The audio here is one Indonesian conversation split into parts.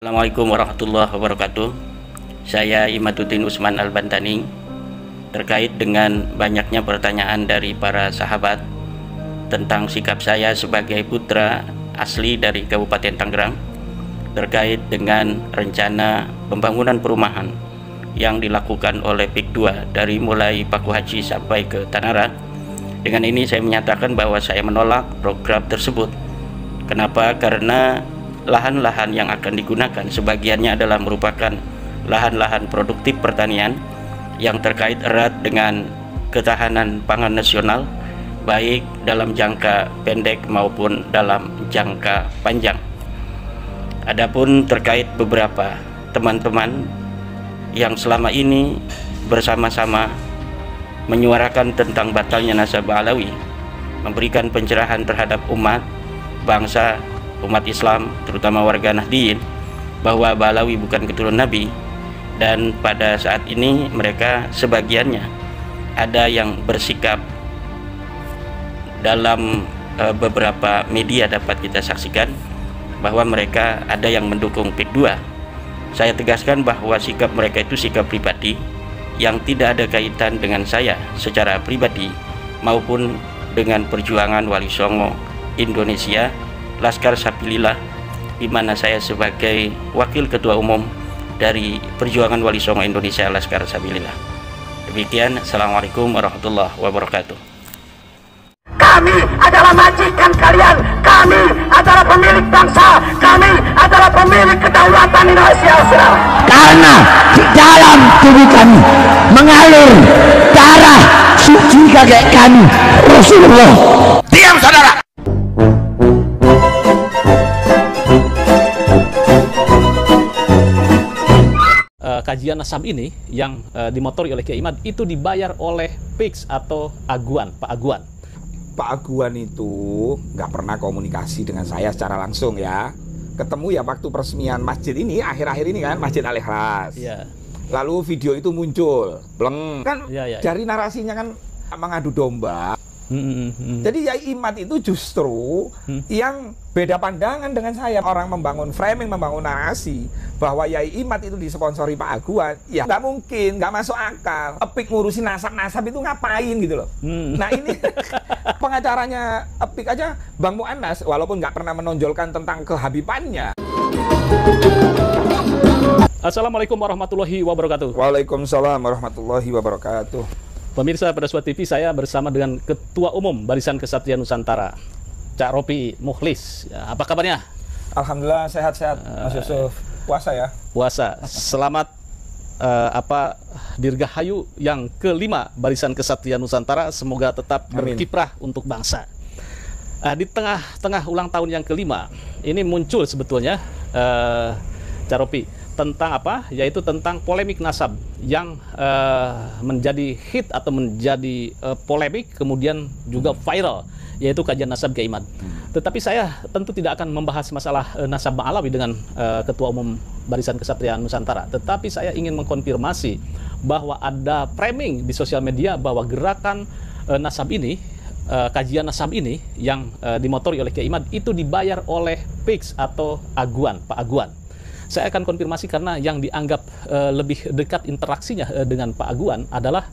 Assalamualaikum warahmatullahi wabarakatuh. Saya Imaduddin Usman Al-Bantani. Terkait dengan banyaknya pertanyaan dari para sahabat tentang sikap saya sebagai putra asli dari Kabupaten Tangerang terkait dengan rencana pembangunan perumahan yang dilakukan oleh PIK 2 dari mulai Paku Haji sampai ke Tanara. Dengan ini saya menyatakan bahwa saya menolak program tersebut. Kenapa? Karena lahan-lahan yang akan digunakan sebagiannya adalah merupakan lahan-lahan produktif pertanian yang terkait erat dengan ketahanan pangan nasional, baik dalam jangka pendek maupun dalam jangka panjang. Adapun terkait beberapa teman-teman yang selama ini bersama-sama menyuarakan tentang batalnya nasabah Alawi, memberikan pencerahan terhadap umat, bangsa, umat Islam, terutama warga Nahdliyin, bahwa Balawi bukan keturunan Nabi. Dan pada saat ini mereka sebagiannya ada yang bersikap dalam beberapa media dapat kita saksikan bahwa mereka ada yang mendukung PIK 2. Saya tegaskan bahwa sikap mereka itu sikap pribadi yang tidak ada kaitan dengan saya secara pribadi maupun dengan perjuangan Wali Songo Indonesia Laskar Sabilillah, di mana saya sebagai wakil ketua umum dari Perjuangan Wali Songo Indonesia Laskar Sabilillah. Demikian, Assalamualaikum warahmatullahi wabarakatuh. Kami adalah majikan kalian, kami adalah pemilik bangsa, kami adalah pemilik kedaulatan Indonesia. Karena di dalam tubuh kami mengalir darah suci kakek kami Rasulullah. Diam saudara. Kajian nasab ini yang dimotori oleh Kiai Imad itu dibayar oleh PIX atau Aguan, Pak Aguan. Pak Aguan itu nggak pernah komunikasi dengan saya secara langsung ya. Ketemu ya waktu peresmian masjid ini, akhir-akhir ini kan, Masjid Al-Ikhlas. Ya. Lalu video itu muncul, bleng kan, Ya. dari narasinya kan mengadu domba. Jadi Yai Imad itu justru yang beda pandangan dengan saya. Orang membangun framing, membangun narasi bahwa Yai Imad itu disponsori Pak Aguan, ya nggak mungkin, nggak masuk akal. Epik ngurusin nasab-nasab itu ngapain gitu loh. Nah ini pengacaranya Epik aja, Bang Mu'annas, walaupun nggak pernah menonjolkan tentang kehabibannya. Assalamualaikum warahmatullahi wabarakatuh. Waalaikumsalam warahmatullahi wabarakatuh. Pemirsa Pedaswa TV, saya bersama dengan Ketua Umum Barisan Kesatria Nusantara, Cak Ropi Mukhlis. Ya, apa kabarnya? Alhamdulillah sehat-sehat, Mas Yusuf. Puasa ya? Puasa. Selamat Dirgahayu yang kelima Barisan Kesatria Nusantara. Semoga tetap berkiprah untuk bangsa. Di tengah-tengah ulang tahun yang kelima, ini muncul sebetulnya Cak Ropi tentang apa? Yaitu tentang polemik nasab yang menjadi hit atau menjadi polemik, kemudian juga viral, yaitu kajian nasab Kiai Imad. Tetapi saya tentu tidak akan membahas masalah nasab Alawi dengan Ketua Umum Barisan Kesatria Nusantara. Tetapi saya ingin mengkonfirmasi bahwa ada framing di sosial media bahwa gerakan nasab ini, kajian nasab ini yang dimotori oleh Kiai Imad itu dibayar oleh PIX atau Aguan, Pak Aguan. Saya akan konfirmasi karena yang dianggap lebih dekat interaksinya dengan Pak Aguan adalah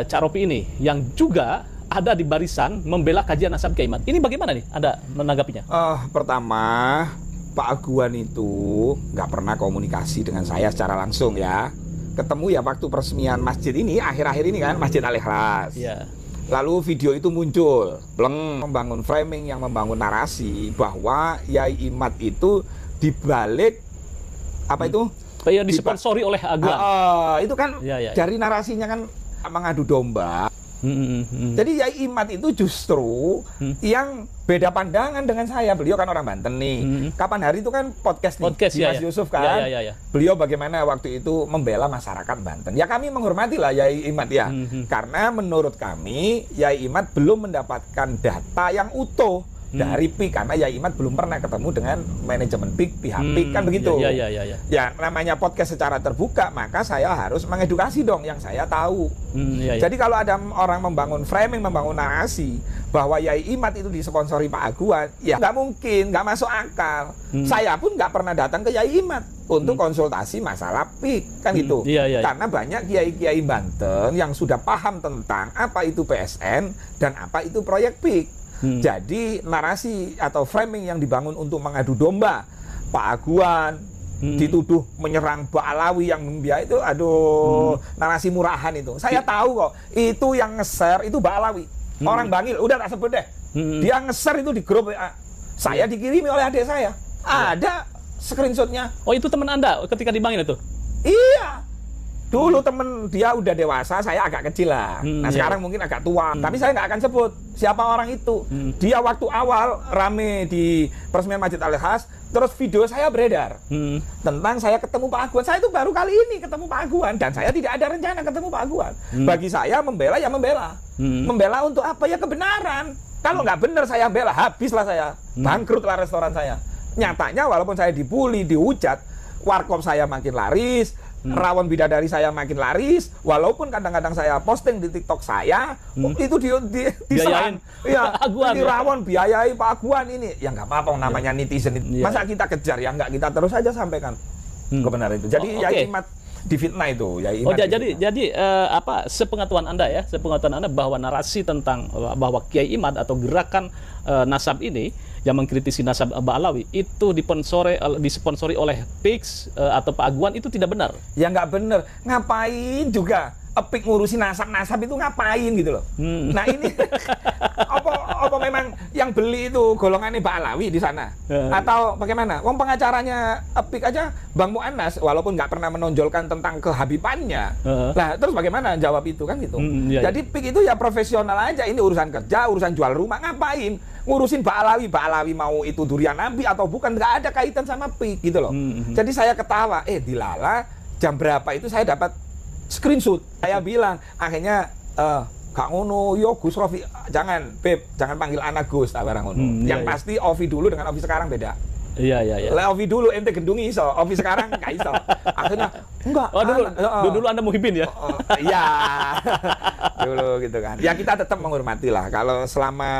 Cak Ropi ini yang juga ada di barisan membela kajian nasab Kiai Imad. Ini bagaimana nih Anda menanggapinya? Pertama, Pak Aguan itu nggak pernah komunikasi dengan saya secara langsung ya. Ketemu ya waktu peresmian masjid ini, akhir-akhir ini kan, Masjid Al-Ikhlas. Ya. Lalu video itu muncul, bleng, membangun framing yang membangun narasi bahwa Yai Imad itu dibalik apa itu? Ya, disponsori oleh Aguan. Itu kan dari narasinya kan mengadu domba. Jadi Yai Imad itu justru yang beda pandangan dengan saya. Beliau kan orang Banten nih. Kapan hari itu kan podcast nih di Mas Yusuf kan. Beliau bagaimana waktu itu membela masyarakat Banten. Ya kami menghormati lah Yai Imad ya. Karena menurut kami Yai Imad belum mendapatkan data yang utuh dari PIK, karena Yai Imad belum pernah ketemu dengan manajemen PIK, pihak PIK, kan begitu. Ya, namanya podcast secara terbuka, maka saya harus mengedukasi dong yang saya tahu. Jadi kalau ada orang membangun framing, membangun narasi bahwa Yai Imad itu disponsori Pak Aguan, ya nggak mungkin, nggak masuk akal. Saya pun nggak pernah datang ke Yai Imad untuk konsultasi masalah PIK, kan gitu. Karena banyak kiai-kiai Banten yang sudah paham tentang apa itu PSN dan apa itu proyek PIK. Jadi narasi atau framing yang dibangun untuk mengadu domba Pak Aguan dituduh menyerang Mbak Alawi yang membiayai itu, aduh, narasi murahan itu. Saya tahu kok, itu yang nge-share itu Mbak Alawi. Orang Bangil, udah tak sebut deh. Dia nge-share itu di grup WA. Saya dikirimi oleh adik saya. Ada screenshotnya. Oh, itu teman Anda ketika di Bangil itu? Iya. Dulu temen dia udah dewasa, saya agak kecil lah. Nah sekarang mungkin agak tua. Tapi saya nggak akan sebut siapa orang itu. Dia waktu awal rame di peresmian Masjid Al-Ihlas, terus video saya beredar tentang saya ketemu Pak Aguan. Saya itu baru kali ini ketemu Pak Aguan, dan saya tidak ada rencana ketemu Pak Aguan. Bagi saya membela ya membela. Membela untuk apa? Ya kebenaran. Kalau nggak benar saya bela, habislah saya. Bangkrutlah restoran saya. Nyatanya walaupun saya dibully, dihujat, warkop saya makin laris, rawon bidadari saya makin laris, walaupun kadang-kadang saya posting di TikTok saya, itu diserang. Ya, ini rawon biayai Pak Aguan ini. Ya nggak apa-apa, namanya netizen. Masa kita kejar, ya nggak, kita terus aja sampaikan kebenaran itu. Jadi Yai Imad difitnah itu. Yai Imad jadi apa sepengetahuan Anda ya, sepengetahuan Anda bahwa narasi tentang bahwa Kiai Imad atau gerakan Nasab ini yang mengkritisi Nasab Mbak Alawi itu disponsori oleh PIK atau Pak Aguan, itu tidak benar. Ya nggak benar. Ngapain juga PIK ngurusin nasab itu ngapain gitu loh. Nah ini apa memang yang beli itu golongannya Mbak Alawi di sana atau bagaimana? Wong pengacaranya PIK aja Bang Mu'annas walaupun nggak pernah menonjolkan tentang kehabibannya. Nah terus bagaimana jawab itu kan gitu. Jadi PIK itu ya profesional aja, ini urusan kerja, urusan jual rumah, ngapain ngurusin Mbak Alawi mau itu durian nabi atau bukan, nggak ada kaitan sama PIK gitu loh. Jadi saya ketawa, dilala jam berapa itu saya dapat screenshot. Saya bilang akhirnya Kak ngono, yo Gus Rofi, jangan Beb, jangan panggil anak Gus, tak barang ngono. Yang pasti Ovi dulu dengan Ovi sekarang beda. Iya. Lah Ovi dulu ente gendungi iso, Ovi sekarang nggak iso. Akhirnya enggak. Dulu Anda Muhibin ya? Iya. Dulu gitu kan. Ya kita tetap menghormati lah. Kalau selama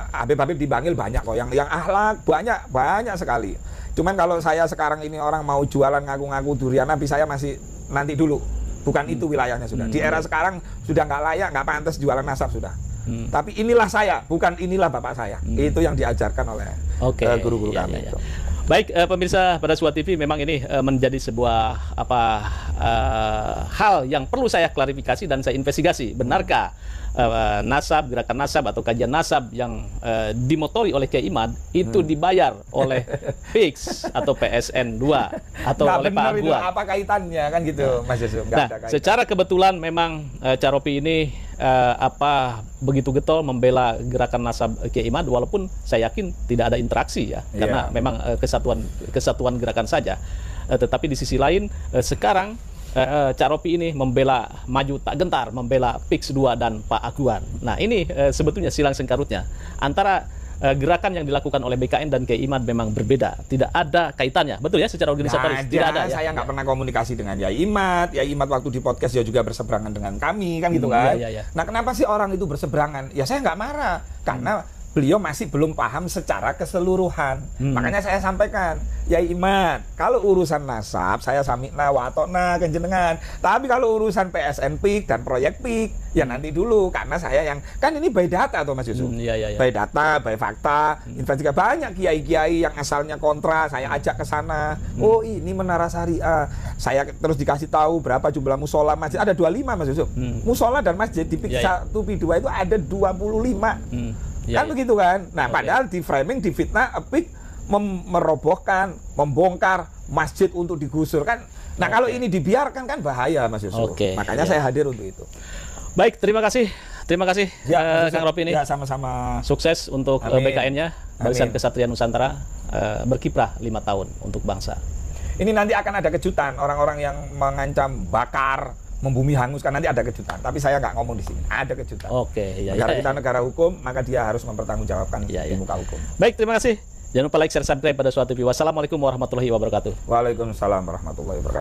Habib dipanggil banyak kok yang akhlak, banyak sekali. Cuman kalau saya sekarang ini orang mau jualan ngaku-ngaku durian nabi, saya masih nanti dulu. Bukan itu wilayahnya sudah. Di era sekarang sudah nggak layak, nggak pantas jualan nasab sudah. Tapi inilah saya, bukan inilah bapak saya. Itu yang diajarkan oleh guru-guru kami. Itu. Baik, pemirsa pada Suara TV, memang ini menjadi sebuah hal yang perlu saya klarifikasi dan saya investigasi. Benarkah nasab, gerakan nasab atau kajian nasab yang dimotori oleh Kiai Imad itu dibayar oleh PIK atau PSN 2 atau oleh Pak Aguan? Apa kaitannya kan gitu, Mas Yusuf? Secara kebetulan memang Caropi ini begitu getol membela gerakan nasab Kiai Imad, walaupun saya yakin tidak ada interaksi ya, karena memang kesatuan gerakan saja. Tetapi di sisi lain sekarang Caropi ini membela maju tak gentar, membela PIK 2 dan Pak Aguan. Nah ini sebetulnya silang sengkarutnya antara gerakan yang dilakukan oleh BKN dan Kiai Imad memang berbeda, tidak ada kaitannya, betul ya, secara organisatoris tidak ada. Saya nggak pernah komunikasi dengan Yai Imad. Yai Imad waktu di podcast dia juga berseberangan dengan kami kan gitu kan. Nah kenapa sih orang itu berseberangan? Ya saya nggak marah karena beliau masih belum paham secara keseluruhan. Makanya saya sampaikan, Yai Imad, kalau urusan nasab saya samikna watokna kenjenengan. Tapi kalau urusan PSN PIK dan proyek PIK ya nanti dulu, karena saya yang kan ini by data tuh Mas Yusuf. By data, by fakta, investigasi. Banyak kiai-kiai yang asalnya kontra, saya ajak ke sana. Oh, ini Menara Syariah. Saya terus dikasih tahu berapa jumlah musola masjid. Ada 25 Mas Yusuf. Musola dan masjid di PIK 1 PIK 2 itu ada 25. Kan begitu kan? Nah, padahal di framing, di fitnah, PIK merobohkan, membongkar masjid untuk digusur kan. Nah, kalau ini dibiarkan kan bahaya Mas Yusuf. Makanya saya hadir untuk itu. Baik, terima kasih. Terima kasih Kang Ropi ini. Ya, sama-sama. Sukses untuk BKN-nya, Barisan Kesatria Nusantara, berkiprah 5 tahun untuk bangsa. Ini nanti akan ada kejutan, orang-orang yang mengancam bakar membumi hanguskan, nanti ada kejutan. Tapi saya nggak ngomong di sini, ada kejutan. Oke, ya, negara ya, kita ya. negara hukum, maka dia harus mempertanggungjawabkan Ya, di ya. muka hukum. Baik, terima kasih. Jangan lupa like, share, subscribe pada suatu TV. Wassalamualaikum warahmatullahi wabarakatuh. Waalaikumsalam warahmatullahi wabarakatuh.